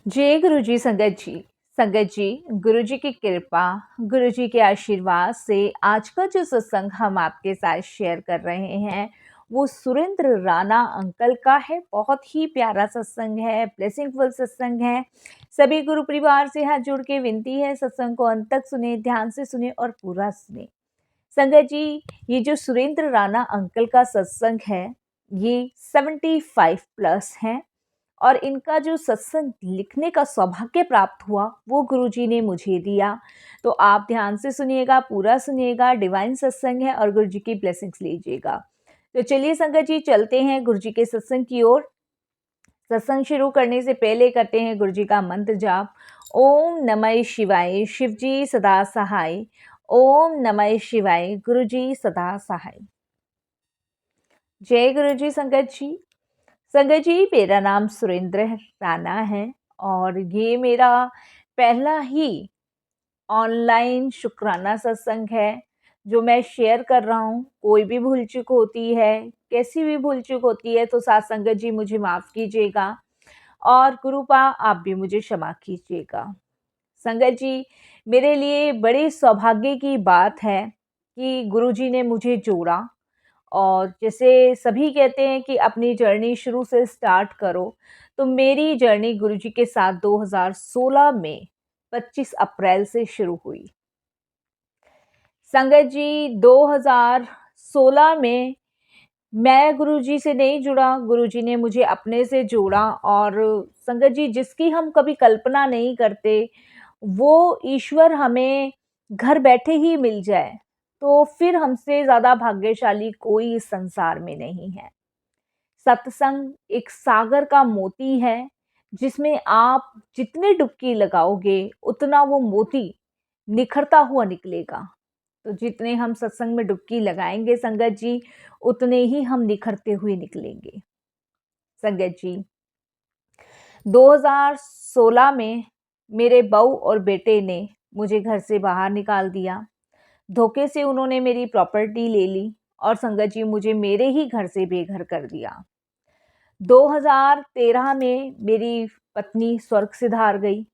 जय गुरु जी संगत जी। संगत जी, गुरु जी की कृपा, गुरु जी के आशीर्वाद से आज का जो सत्संग हम आपके साथ शेयर कर रहे हैं वो सुरेंद्र राणा अंकल का है। बहुत ही प्यारा सत्संग है, ब्लेसिंगफुल सत्संग है। सभी गुरु परिवार से हाथ जोड़ के विनती है, सत्संग को अंत तक सुने, ध्यान से सुने और पूरा सुने। संगत जी, ये जो सुरेंद्र राणा अंकल का सत्संग है ये 75+ है और इनका जो सत्संग लिखने का सौभाग्य प्राप्त हुआ वो गुरुजी ने मुझे दिया। तो आप ध्यान से सुनिएगा, पूरा सुनिएगा, डिवाइन सत्संग है और गुरुजी की ब्लेसिंग्स लीजिएगा। तो चलिए संगत जी, चलते हैं गुरुजी के सत्संग की ओर। सत्संग शुरू करने से पहले करते हैं गुरुजी का मंत्र जाप। ओम नमः शिवाय, शिवजी सदा सहाय। ओम नमः शिवाय, गुरुजी सदा सहाय। जय गुरुजी संगत जी। संगत जी, मेरा नाम सुरेंद्र राणा है और ये मेरा पहला ही ऑनलाइन शुक्राना सत्संग है जो मैं शेयर कर रहा हूँ। कोई भी भूल चूक होती है, कैसी भी भूल चूक होती है तो साथ संगत जी मुझे माफ़ कीजिएगा और गुरुपा आप भी मुझे क्षमा कीजिएगा। संगत जी, मेरे लिए बड़े सौभाग्य की बात है कि गुरुजी ने मुझे जोड़ा। और जैसे सभी कहते हैं कि अपनी जर्नी शुरू से स्टार्ट करो, तो मेरी जर्नी गुरुजी के साथ 2016 में 25 अप्रैल से शुरू हुई। संगत जी, 2016 में मैं गुरुजी से नहीं जुड़ा, गुरुजी ने मुझे अपने से जोड़ा। और संगत जी, जिसकी हम कभी कल्पना नहीं करते वो ईश्वर हमें घर बैठे ही मिल जाए, तो फिर हमसे ज़्यादा भाग्यशाली कोई इस संसार में नहीं है। सत्संग एक सागर का मोती है जिसमें आप जितने डुबकी लगाओगे उतना वो मोती निखरता हुआ निकलेगा। तो जितने हम सत्संग में डुबकी लगाएंगे संगत जी, उतने ही हम निखरते हुए निकलेंगे। संगत जी, 2016 में मेरे बहू और बेटे ने मुझे घर से बाहर निकाल दिया। धोखे से उन्होंने मेरी प्रॉपर्टी ले ली और संगत जी मुझे मेरे ही घर से बेघर कर दिया। 2013 में मेरी पत्नी स्वर्ग सिधार गई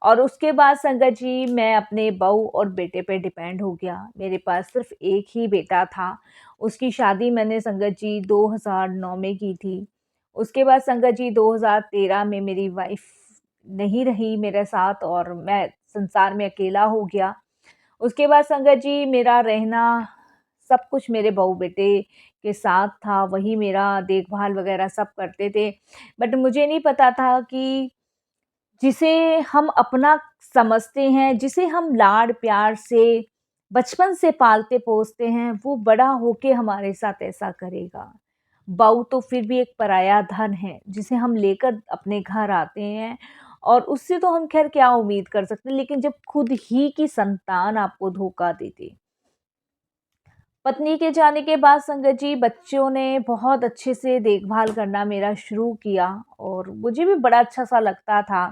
और उसके बाद संगत जी मैं अपने बहू और बेटे पे डिपेंड हो गया। मेरे पास सिर्फ एक ही बेटा था। उसकी शादी मैंने संगत जी 2009 में की थी। उसके बाद संगत जी 2013 में मेरी वाइफ नहीं रही मेरे साथ और मैं संसार में अकेला हो गया। उसके बाद संगत जी मेरा रहना सब कुछ मेरे बहू बेटे के साथ था, वही मेरा देखभाल वगैरह सब करते थे। बट मुझे नहीं पता था कि जिसे हम अपना समझते हैं, जिसे हम लाड प्यार से बचपन से पालते पोसते हैं, वो बड़ा होके हमारे साथ ऐसा करेगा। बहू तो फिर भी एक पराया धन है जिसे हम लेकर अपने घर आते हैं और उससे तो हम खैर क्या उम्मीद कर सकते हैं, लेकिन जब खुद ही की संतान आपको धोखा देती। पत्नी के जाने के बाद संगत जी बच्चों ने बहुत अच्छे से देखभाल करना मेरा शुरू किया और मुझे भी बड़ा अच्छा सा लगता था।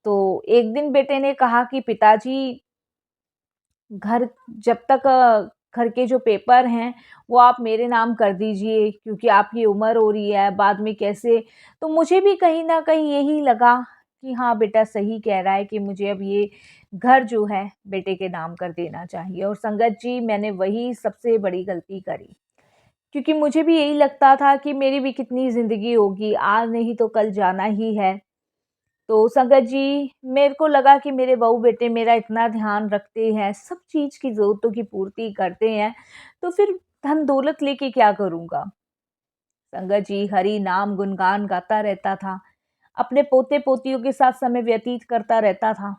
तो एक दिन बेटे ने कहा कि पिताजी, घर जब तक घर के जो पेपर हैं वो आप मेरे नाम कर दीजिए क्योंकि आपकी उम्र हो रही है, बाद में कैसे। तो मुझे भी कहीं न कहीं यही लगा कि हाँ, बेटा सही कह रहा है कि मुझे अब ये घर जो है बेटे के नाम कर देना चाहिए। और संगत जी मैंने वही सबसे बड़ी गलती करी क्योंकि मुझे भी यही लगता था कि मेरी भी कितनी ज़िंदगी होगी, आज नहीं तो कल जाना ही है। तो संगत जी मेरे को लगा कि मेरे बहू बेटे मेरा इतना ध्यान रखते हैं, सब चीज़ की ज़रूरतों की पूर्ति करते हैं, तो फिर धन दौलत लेके क्या करूँगा? संगत जी हरि नाम गुणगान गाता रहता था, अपने पोते-पोतियों के साथ समय व्यतीत करता रहता था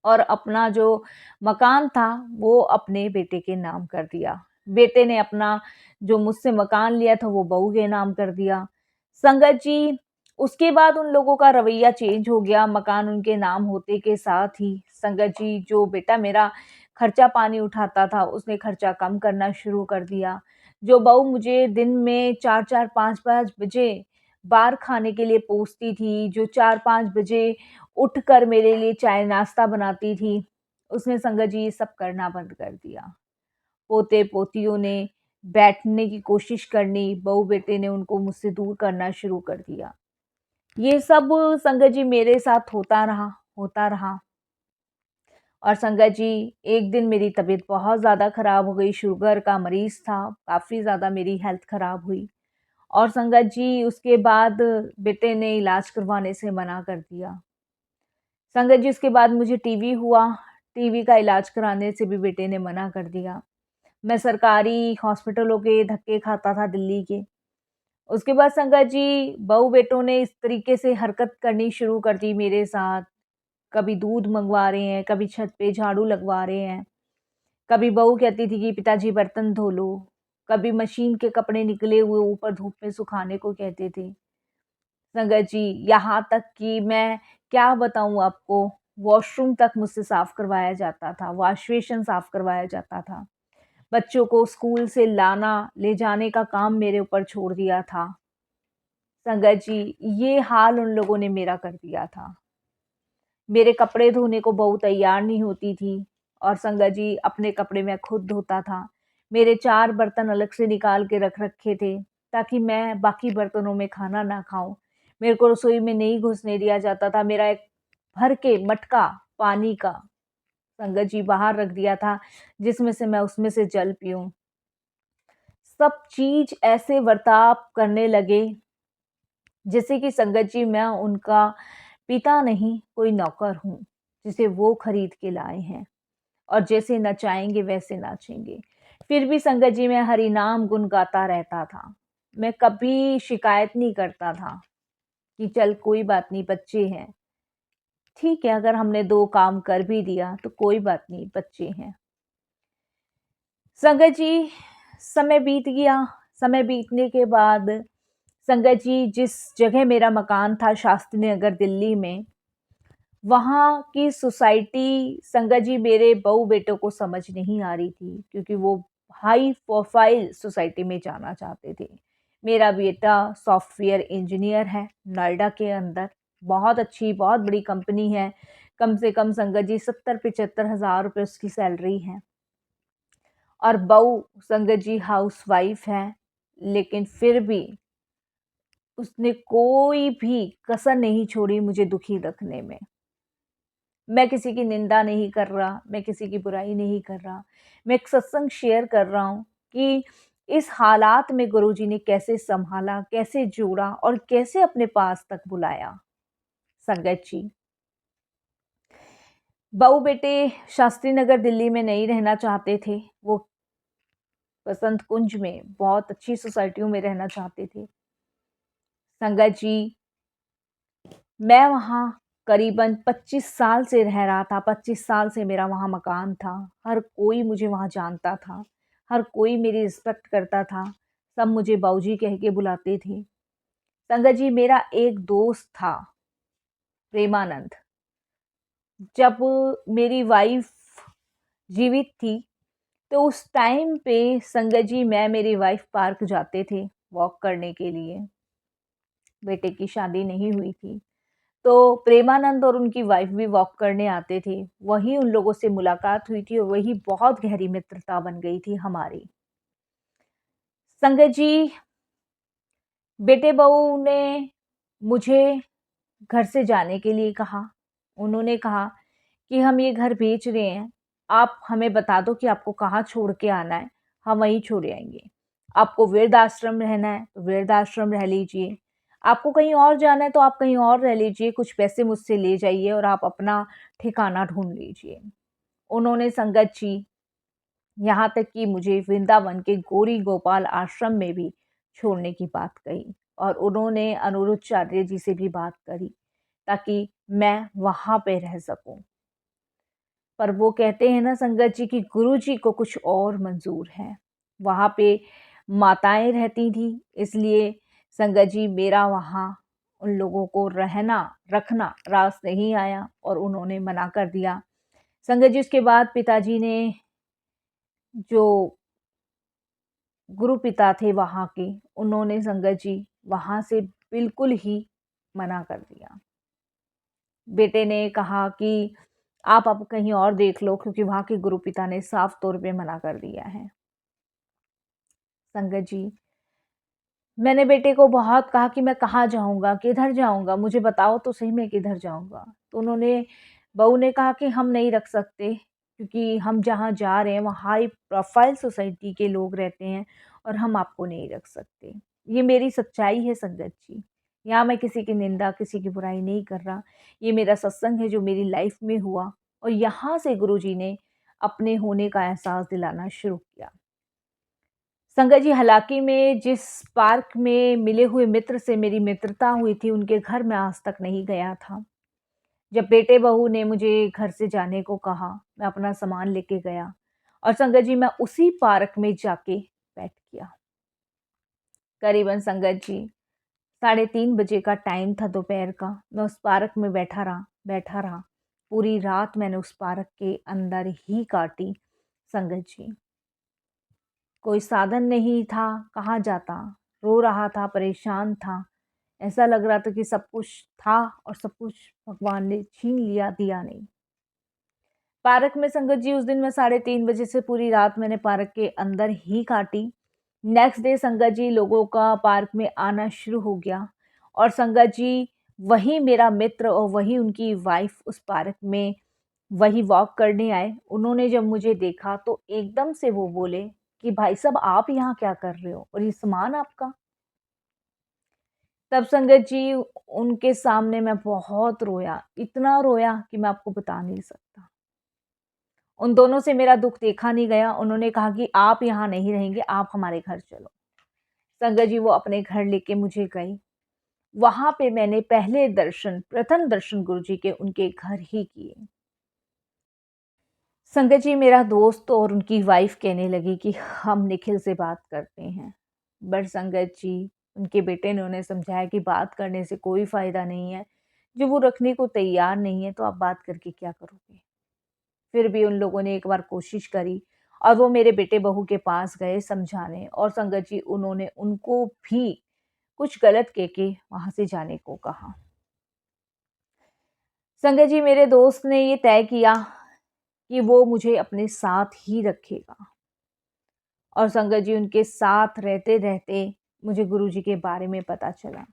और अपना जो मकान था वो अपने बेटे के नाम कर दिया। बेटे ने अपना जो मुझसे मकान लिया था वो बहू के नाम कर दिया। संगत जी उसके बाद उन लोगों का रवैया चेंज हो गया, मकान उनके नाम होते के साथ ही संगत जी जो बेटा मेरा खर्चा पानी उठाता था उसने खर्चा कम करना शुरू कर दिया। जो बहू मुझे दिन में 4-4 5-5 बजे बाहर खाने के लिए पूछती थी, जो 4-5 बजे उठकर मेरे लिए चाय नाश्ता बनाती थी, उसने संगत जी ये सब करना बंद कर दिया। पोते-पोतियों ने बैठने की कोशिश करनी, बहू-बेटे ने उनको मुझसे दूर करना शुरू कर दिया। ये सब संगत जी मेरे साथ होता रहा। और संगत जी, एक दिन मेरी तबीयत बहुत ज़्यादा ख़राब हो गई, शुगर का मरीज़ था, काफ़ी ज़्यादा मेरी हेल्थ ख़राब हुई। और संगत जी उसके बाद बेटे ने इलाज करवाने से मना कर दिया। संगत जी उसके बाद मुझे टीबी हुआ, टीबी का इलाज कराने से भी बेटे ने मना कर दिया। मैं सरकारी हॉस्पिटलों के धक्के खाता था दिल्ली के। उसके बाद संगत जी बहू-बेटों ने इस तरीके से हरकत करनी शुरू कर दी मेरे साथ। कभी दूध मँगवा रहे हैं, कभी छत पे झाड़ू लगवा रहे हैं, कभी बहू कहती थी कि पिताजी बर्तन धो लो, कभी मशीन के कपड़े निकले हुए ऊपर धूप में सुखाने को कहते थे। संगत जी यहाँ तक कि मैं क्या बताऊँ आपको, वॉशरूम तक मुझसे साफ करवाया जाता था, वॉश बेसिन साफ करवाया जाता था। बच्चों को स्कूल से लाना, ले जाने का काम मेरे ऊपर छोड़ दिया था। संगत जी, ये हाल उन लोगों ने मेरा कर दिया था। मेरे कपड़े धोने को बहू तैयार नहीं होती थी और संगत जी अपने कपड़े मैं खुद धोता था। मेरे 4 बर्तन अलग से निकाल के रख रखे थे ताकि मैं बाकी बर्तनों में खाना ना खाऊँ। मेरे को रसोई में नहीं घुसने दिया जाता था। मेरा एक भर के मटका पानी का संगत जी बाहर रख दिया था, जिसमें से मैं उसमें से जल पीऊँ। सब चीज़ ऐसे बर्ताव करने लगे जैसे कि संगत जी मैं उनका पिता नहीं कोई नौकर हूँ, जिसे वो खरीद के लाए हैं और जैसे नचाएँगे वैसे नाचेंगे। फिर भी संगत जी मैं हरि नाम गुण गाता रहता था। मैं कभी शिकायत नहीं करता था कि चल कोई बात नहीं बच्चे हैं। ठीक है अगर हमने 2 काम कर भी दिया तो कोई बात नहीं बच्चे हैं। संगत जी समय बीत गया, समय बीतने के बाद संगत जी जिस जगह मेरा मकान था शास्त्री नगर दिल्ली में, वहाँ की सोसाइटी संगत जी मेरे बहू-बेटों को समझ नहीं आ रही थी क्योंकि वो हाई प्रोफाइल सोसाइटी में जाना चाहते थे। मेरा बेटा सॉफ्टवेयर इंजीनियर है नोएडा के अंदर, बहुत अच्छी, बहुत बड़ी कंपनी है। कम से कम संगत जी 70-75 हज़ार रुपए उसकी सैलरी है और बहू संगत जी हाउसवाइफ है, लेकिन फिर भी उसने कोई भी कसर नहीं छोड़ी मुझे दुखी रखने में। मैं किसी की निंदा नहीं कर रहा, मैं किसी की बुराई नहीं कर रहा। मैं एक सत्संग शेयर कर रहा हूँ कि इस हालात में गुरुजी ने कैसे सँभाला, कैसे जोड़ा और कैसे अपने पास तक बुलाया। संगत जी, बहू-बेटे शास्त्री नगर दिल्ली में नहीं रहना चाहते थे। वो बसंत कुंज में बहुत अच्छी सोसाइटियों में रहना चाहते थे। संगत जी मैं वहाँ करीबन 25 साल से रह रहा था, 25 साल से मेरा वहाँ मकान था। हर कोई मुझे वहाँ जानता था, हर कोई मेरी रिस्पेक्ट करता था, सब मुझे बाऊजी कह के बुलाते थे। संगत जी मेरा एक दोस्त था, प्रेमानंद, जब मेरी वाइफ़ जीवित थी, तो उस टाइम पे संगत जी मैं मेरी वाइफ़ पार्क जाते थे वॉक करने के लिए, बेटे की शादी नहीं हुई थी। तो प्रेमानंद और उनकी वाइफ भी वॉक करने आते थे। वहीं उन लोगों से मुलाकात हुई थी और वही बहुत गहरी मित्रता बन गई थी हमारी। संगत जी, बेटे-बहू ने मुझे घर से जाने के लिए कहा। उन्होंने कहा कि हम ये घर बेच रहे हैं, आप हमें बता दो कि आपको कहाँ छोड़ के आना है, हम वहीं छोड़ आएँगे। आपको वृद्धाश्रम रहना है, तो वृद्धाश्रम रह लीजिए। आपको कहीं और जाना है, तो आप कहीं और रह लीजिए, कुछ पैसे मुझसे ले जाइए और आप अपना ठिकाना ढूँढ लीजिए। उन्होंने संगत जी यहाँ तक कि मुझे वृंदावन के गौरी गोपाल आश्रम में भी छोड़ने की बात कही और उन्होंने अनिरुद्धाचार्य जी से भी बात करी ताकि मैं वहाँ पे रह सकूँ। पर वो कहते हैं ना संगत जी कि गुरु जी को कुछ और मंज़ूर है। वहाँ पे माताएँ रहती थीं, इसलिए संगत जी मेरा वहाँ उन लोगों को रहना, रखना रास नहीं आया और उन्होंने मना कर दिया। संगत जी उसके बाद पिताजी ने जो गुरु पिता थे वहाँ के, उन्होंने संगत जी वहाँ से बिल्कुल ही मना कर दिया। बेटे ने कहा कि आप अब कहीं और देख लो क्योंकि वहाँ के गुरु पिता ने साफ तौर पे मना कर दिया है। संगत जी, मैंने बेटे को बहुत कहा कि मैं कहाँ जाऊँगा, किधर जाऊँगा? मुझे बताओ तो सही मैं किधर जाऊँगा? तो बहू ने कहा कि हम नहीं रख सकते क्योंकि हम जहाँ जा रहे हैं वहाँ हाई प्रोफ़ाइल सोसाइटी के लोग रहते हैं और हम आपको नहीं रख सकते। ये मेरी सच्चाई है संगत जी। यहाँ मैं किसी की निंदा, किसी की बुराई नहीं कर रहा। ये मेरा सत्संग है जो मेरी लाइफ़ में हुआ और यहाँ से गुरुजी ने अपने होने का एहसास दिलाना शुरू किया। संगत जी, हालाँकि मैं जिस पार्क में मिले हुए मित्र से मेरी मित्रता हुई थी, उनके घर मैं आज तक नहीं गया था। जब बेटे-बहू ने मुझे घर से जाने को कहा, मैं अपना सामान लेके गया और संगत जी मैं उसी पार्क में जाके बैठ गया। करीबन संगत जी 3:30 बजे का टाइम था दोपहर का। मैं उस पार्क में बैठा रहा। पूरी रात मैंने उस पार्क के अंदर ही काटी संगत जी। कोई साधन नहीं था, कहाँ जाता? रो रहा था, परेशान था। ऐसा लग रहा था कि सब कुछ था और सब कुछ भगवान ने छीन लिया, दिया नहीं। पार्क में संगत जी उस दिन मैं 3:30 बजे से पूरी रात मैंने पार्क के अंदर ही काटी। नेक्स्ट डे संगत जी लोगों का पार्क में आना शुरू हो गया और संगत जी वही मेरा मित्र और वही उनकी वाइफ़ उस पार्क में वही वॉक करने आए। उन्होंने जब मुझे देखा तो एकदम से वो बोले कि भाई साहब आप यहाँ क्या कर रहे हो? और ये सामान आपका? तब संगत जी उनके सामने मैं बहुत रोया, इतना रोया कि मैं आपको बता नहीं सकता। उन दोनों से मेरा दुःख देखा नहीं गया। उन्होंने कहा कि आप यहाँ नहीं रहेंगे, आप हमारे घर चलो। संगत जी वो अपने घर लेके मुझे गई। वहाँ पे मैंने प्रथम दर्शन गुरुजी के उनके घर ही किए। संगत जी मेरा दोस्त और उनकी वाइफ़ कहने लगी कि हम निखिल से बात करते हैं। बट संगत जी उनके बेटे ने उन्हें समझाया कि बात करने से कोई फ़ायदा नहीं है। जो वो रखने को तैयार नहीं है तो आप बात करके क्या करोगे? फिर भी उन लोगों ने एक बार कोशिश करी और वो मेरे बेटे-बहू के पास गए समझाने और संगत जी उन्होंने उनको भी कुछ गलत कह के वहाँ से जाने को कहा। संगत जी मेरे दोस्त ने ये तय किया कि वो मुझे अपने साथ ही रखेगा और संगत जी उनके साथ रहते-रहते मुझे गुरुजी के बारे में पता चला।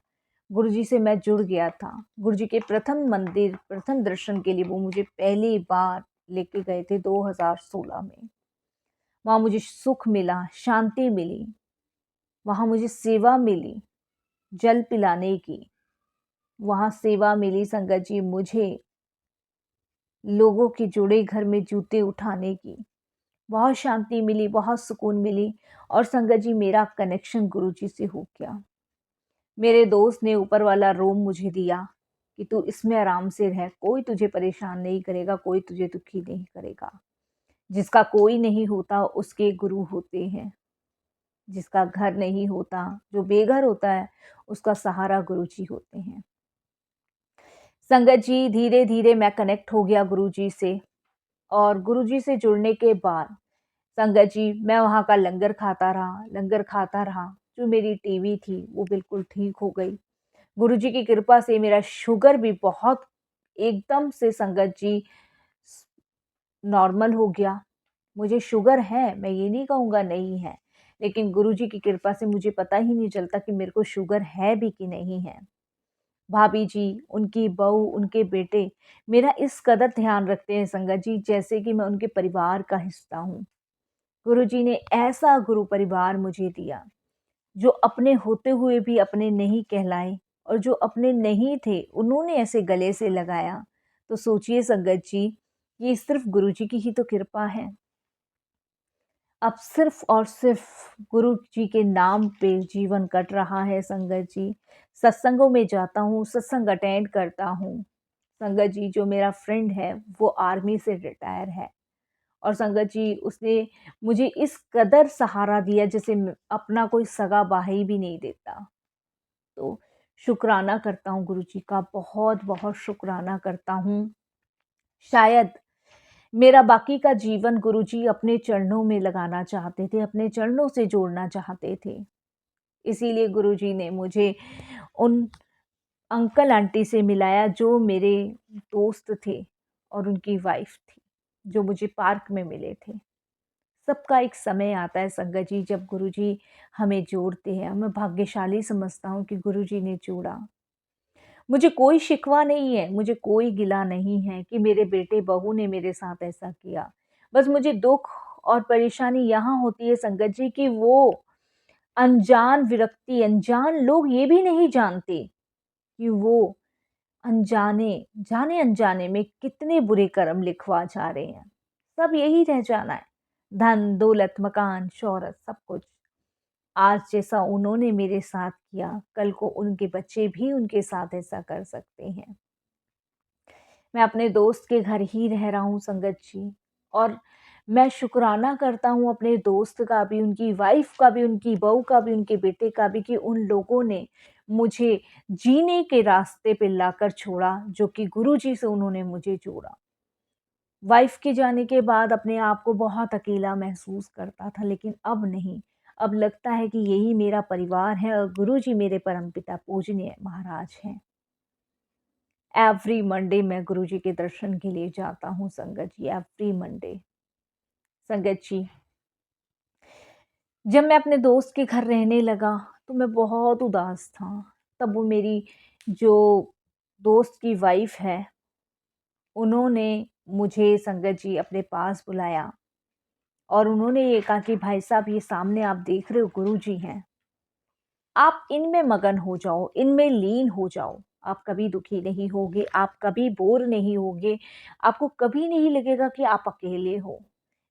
गुरुजी से मैं जुड़ गया था। गुरुजी के प्रथम दर्शन के लिए वो मुझे पहली बार लेके गए थे 2016 में। वहाँ मुझे सुख मिला, शांति मिली, वहाँ मुझे सेवा मिली, जल पिलाने की। वहाँ सेवा मिली संगत जी मुझे लोगों के जोड़े घर में जूते उठाने की। बहुत शांति मिली, बहुत सुकून मिली और संगत जी मेरा कनेक्शन गुरुजी से हो गया। मेरे दोस्त ने ऊपर वाला रूम मुझे दिया कि तू इसमें आराम से रह, कोई तुझे परेशान नहीं करेगा, कोई तुझे दुखी नहीं करेगा। जिसका कोई नहीं होता उसके गुरु होते हैं। जिसका घर नहीं होता, जो बेघर होता है, उसका सहारा गुरुजी होते हैं। संगत जी धीरे-धीरे मैं कनेक्ट हो गया गुरुजी से और गुरुजी से जुड़ने के बाद संगत जी मैं वहाँ का लंगर खाता रहा। जो मेरी टीबी थी वो बिल्कुल ठीक हो गई। गुरुजी की कृपा से मेरा शुगर भी बहुत एकदम से संगत जी नॉर्मल हो गया। मुझे शुगर है, मैं ये नहीं कहूँगा नहीं है, लेकिन गुरुजी की कृपा से मुझे पता ही नहीं चलता कि मेरे को शुगर है भी कि नहीं है। भाभी जी, उनकी बहू, उनके बेटे मेरा इस कदर ध्यान रखते हैं संगत जी जैसे कि मैं उनके परिवार का हिस्सा हूँ। गुरुजी ने ऐसा गुरु परिवार मुझे दिया, जो अपने होते हुए भी अपने नहीं कहलाए और जो अपने नहीं थे, उन्होंने ऐसे गले से लगाया। तो सोचिए संगत जी, ये सिर्फ़ गुरुजी की ही तो कृपा है। अब सिर्फ़ और सिर्फ़ गुरु जी के नाम पे जीवन कट रहा है संगत जी। सत्संगों में जाता हूँ, सत्संग अटेंड करता हूँ। संगत जी जो मेरा फ्रेंड है, वो आर्मी से रिटायर है और संगत जी उसने मुझे इस कदर सहारा दिया जैसे अपना कोई सगा भाई भी नहीं देता। तो शुक्राना करता हूँ गुरुजी का, बहुत-बहुत शुक्राना करता हूँ। शायद मेरा बाकी का जीवन गुरुजी अपने चरणों में लगाना चाहते थे, अपने चरणों से जोड़ना चाहते थे। इसीलिए गुरुजी ने मुझे उन अंकल आंटी से मिलाया जो मेरे दोस्त थे और उनकी वाइफ़ थी, जो मुझे पार्क में मिले थे। सबका एक समय आता है संगत जी जब गुरुजी हमें जोड़ते हैं। मैं भाग्यशाली समझता हूँ कि गुरुजी ने जोड़ा। मुझे कोई शिकवा नहीं है, मुझे कोई गिला नहीं है कि मेरे बेटे-बहू ने मेरे साथ ऐसा किया। बस मुझे दुःख और परेशानी यहाँ होती है संगत जी कि वो अनजान व्यक्ति, अनजान लोग ये भी नहीं जानते कि वो जाने-अनजाने में कितने बुरे कर्म लिखवा जा रहे हैं। सब यही रह जाना है, धन, दौलत, मकान, शोहरत सब कुछ। आज जैसा उन्होंने मेरे साथ किया, कल को उनके बच्चे भी उनके साथ ऐसा कर सकते हैं। मैं अपने दोस्त के घर ही रह रहा हूँ संगत जी, और मैं शुक्राना करता हूँ अपने दोस्त का भी, उनकी वाइफ़ का भी, उनकी बहू का भी, उनके बेटे का भी कि उन लोगों ने मुझे जीने के रास्ते पे लाकर छोड़ा, जो कि गुरुजी से उन्होंने मुझे जोड़ा। वाइफ़ के जाने के बाद अपने आप को बहुत अकेला महसूस करता था, लेकिन अब नहीं। अब लगता है कि यही मेरा परिवार है और गुरुजी मेरे परमपिता पूजनीय महाराज हैं। एवरी मंडे मैं गुरुजी के दर्शन के लिए जाता हूँ संगत जी, एवरी मंडे। संगत जी, जब मैं अपने दोस्त के घर रहने लगा, तो मैं बहुत उदास था। तब वो मेरी जो दोस्त की वाइफ़ है, उन्होंने मुझे संगत जी अपने पास बुलाया और उन्होंने ये कहा कि भाई साहब, ये सामने आप देख रहे हो गुरुजी हैं। आप इनमें मगन हो जाओ, इनमें लीन हो जाओ। आप कभी दुखी नहीं होगे, आप कभी बोर नहीं होगे, आपको कभी नहीं लगेगा कि आप अकेले हो।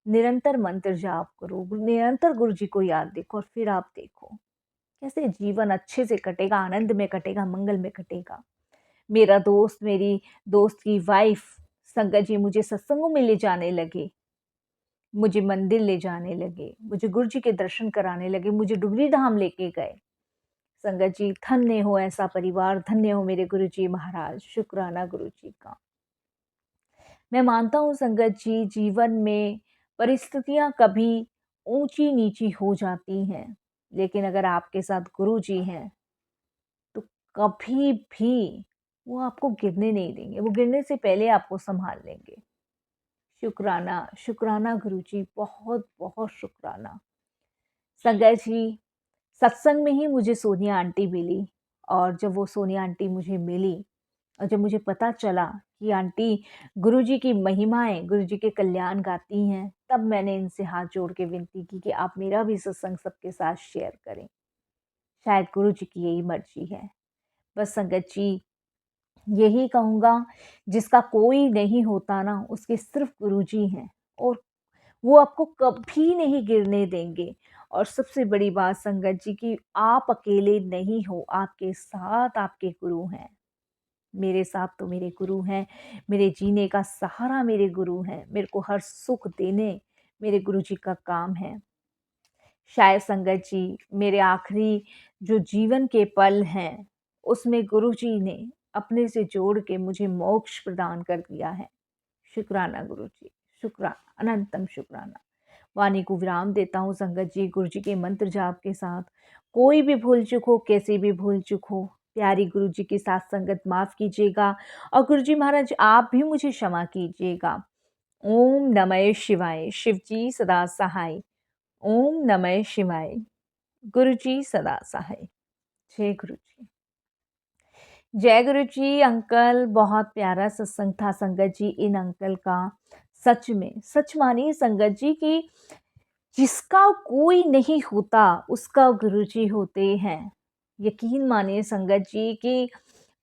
निरंतर मंत्र जाप करो, निरंतर गुरुजी को याद देखो और फिर आप देखो, कैसे जीवन अच्छे से कटेगा, आनंद में कटेगा, मंगल में कटेगा। मेरा दोस्त, मेरी दोस्त की वाइफ़ संगत जी मुझे सत्संगों में ले जाने लगे, मुझे मंदिर ले जाने लगे, मुझे गुरुजी के दर्शन कराने लगे, मुझे डुगरी धाम लेके गए। संगत जी, धन्य हो ऐसा परिवार, धन्य हो मेरे गुरुजी महाराज, शुक्राना गुरुजी का। मैं मानता हूँ संगत जी, जीवन में परिस्थितियाँ कभी ऊँची-नीची हो जाती हैं, लेकिन अगर आपके साथ गुरुजी हैं, तो कभी भी वो आपको गिरने नहीं देंगे, वो गिरने से पहले आपको सँभाल लेंगे। शुक्राना, शुक्राना गुरुजी, बहुत-बहुत शुक्राना। संगत जी, सत्संग में ही मुझे सोनिया आंटी मिली, और जब वो सोनिया आंटी मुझे मिली और जब मुझे पता चला कि आंटी गुरुजी की महिमाएँ, गुरुजी के कल्याण गाती हैं, तब मैंने इनसे हाथ जोड़ के विनती की कि आप मेरा भी सत्संग सबके साथ शेयर करें। शायद गुरुजी की यही मर्ज़ी है। बस संगत जी, यही कहूँगा, जिसका कोई नहीं होता ना, उसके सिर्फ़ गुरुजी हैं और वो आपको कभी नहीं गिरने देंगे। और सबसे बड़ी बात संगत जी कि आप अकेले नहीं हो, आपके साथ आपके गुरु हैं। मेरे साथ तो मेरे गुरु हैं, मेरे जीने का सहारा मेरे गुरु हैं, मेरे को हर सुख देने मेरे गुरुजी का काम है। शायद संगत जी, मेरे आखिरी जो जीवन के पल हैं, उसमें गुरुजी ने अपने से जोड़ के मुझे मोक्ष प्रदान कर दिया है। शुक्राना गुरुजी, शुक्राना, अनंतम शुक्राना। वाणी को विराम देता हूँ संगत जी, गुरुजी के मंत्र जाप के साथ। कोई भी भूल चूक हो, कैसी भी भूल चूक हो, प्यारी गुरुजी के साथ संगत माफ़ कीजिएगा और गुरुजी महाराज आप भी मुझे क्षमा कीजिएगा। ओम नमः शिवाय, शिव जी सदा सहाय। ओम नमः शिवाय, गुरुजी सदा सहाय। जय गुरुजी। जय गुरुजी। अंकल, बहुत प्यारा सत्संग था संगत जी, इन अंकल का। सच में, सच मानिए संगत जी कि जिसका कोई नहीं होता, उसका गुरुजी होते हैं। यकीन मानिए संगत जी कि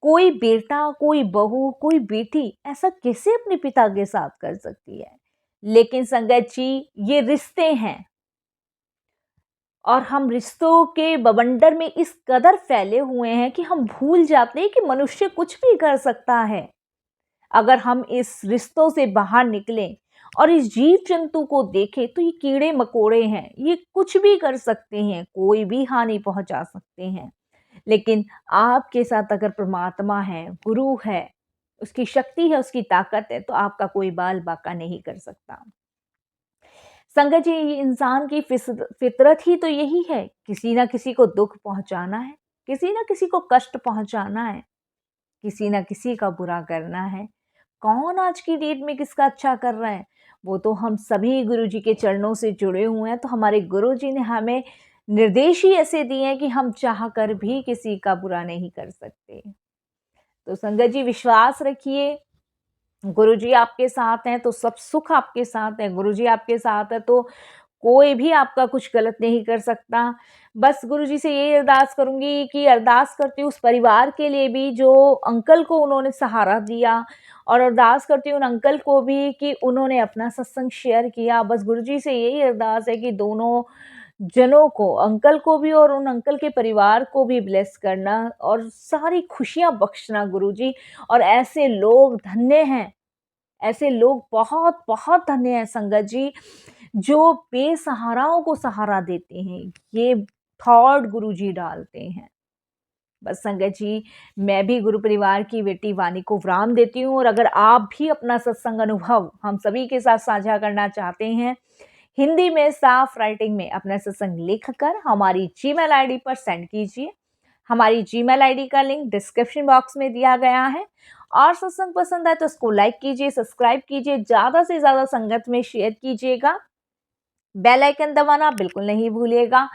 कोई बेटा, कोई बहू, कोई बेटी ऐसा कैसे अपने पिता के साथ कर सकती है? लेकिन संगत जी, ये रिश्ते हैं और हम रिश्तों के बवंडर में इस कदर फैले हुए हैं कि हम भूल जाते हैं कि मनुष्य कुछ भी कर सकता है। अगर हम इस रिश्तों से बाहर निकलें और इस जीव जंतु को देखें, तो ये कीड़े मकोड़े हैं, ये कुछ भी कर सकते हैं, कोई भी हानि पहुंचा सकते हैं। लेकिन आपके साथ अगर परमात्मा है, गुरु है, उसकी शक्ति है, उसकी ताकत है, तो आपका कोई बाल बाका नहीं कर सकता। संगत जी, ये इंसान की फितरत ही तो यही है, किसी ना किसी को दुख पहुंचाना है, किसी ना किसी को कष्ट पहुंचाना है, किसी ना किसी का बुरा करना है। कौन आज की डेट में किसका अच्छा कर रहा है? वो तो हम सभी गुरुजी के चरणों से जुड़े हुए हैं, तो हमारे गुरुजी ने हमें निर्देश ही ऐसे दिए हैं कि हम चाह कर भी किसी का बुरा नहीं कर सकते। तो संगत जी विश्वास रखिए, गुरुजी आपके साथ हैं तो सब सुख आपके साथ है, गुरुजी आपके साथ है तो कोई भी आपका कुछ गलत नहीं कर सकता। बस गुरुजी से यही अरदास करूँगी कि अरदास करती हूँ उस परिवार के लिए भी जो अंकल को उन्होंने सहारा दिया, और अरदास करती हूँ उन अंकल को भी कि उन्होंने अपना सत्संग शेयर किया। बस गुरुजी से यही अरदास है कि दोनों जनों को, अंकल को भी और उन अंकल के परिवार को भी ब्लेस करना और सारी खुशियाँ बख्शना गुरुजी। और ऐसे लोग धन्य हैं, ऐसे लोग बहुत-बहुत धन्य हैं संगत जी, जो बेसहाराओं को सहारा देते हैं। ये थॉट गुरुजी डालते हैं। बस संगत जी, मैं भी गुरु परिवार की बेटी वाणी को विराम देती हूँ, और अगर आप भी अपना सत्संग अनुभव हम सभी के साथ साझा करना चाहते हैं, हिंदी में साफ राइटिंग में अपना सत्संग लिखकर हमारी जीमेल आईडी पर सेंड कीजिए। हमारी जीमेल आईडी का लिंक डिस्क्रिप्शन बॉक्स में दिया गया है। और सत्संग पसंद आए तो उसको लाइक कीजिए, सब्सक्राइब कीजिए, ज़्यादा से ज़्यादा संगत में शेयर कीजिएगा। बेल आइकन दबाना बिल्कुल नहीं भूलिएगा।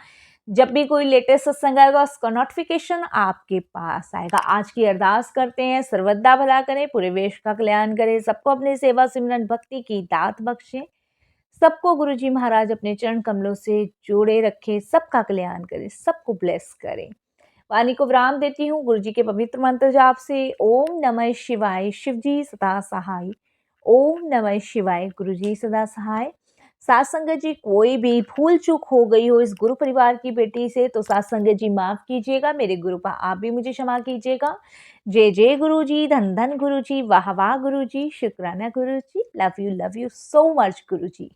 जब भी कोई लेटेस्ट सत्संग आएगा उसका नोटिफिकेशन आपके पास आएगा। आज की अरदास करते हैं, सर्वदा भला करें, पूरे विश्व का कल्याण करें, सबको अपनी सेवा सिमरन भक्ति की दात बख्शे, सबको गुरुजी महाराज अपने चरण कमलों से जोड़े रखे, सबका कल्याण करे, सबको ब्लेस करें। वाणी को विराम देती हूँ गुरुजी के पवित्र मंत्र जाप से। ओम नमः शिवाय, शिवजी सदा सहाय। ओम नमः शिवाय, गुरुजी सदा सहाय। साथ संगत जी कोई भी भूल चूक हो गई हो इस गुरु परिवार की बेटी से तो साथ संगत जी माफ कीजिएगा, मेरे गुरुपा आप भी मुझे क्षमा कीजिएगा। जय जय गुरु जी, धन धन गुरु जी, वाह वाह गुरु जी, शुक्राना गुरु जी, love you so much Guru ji.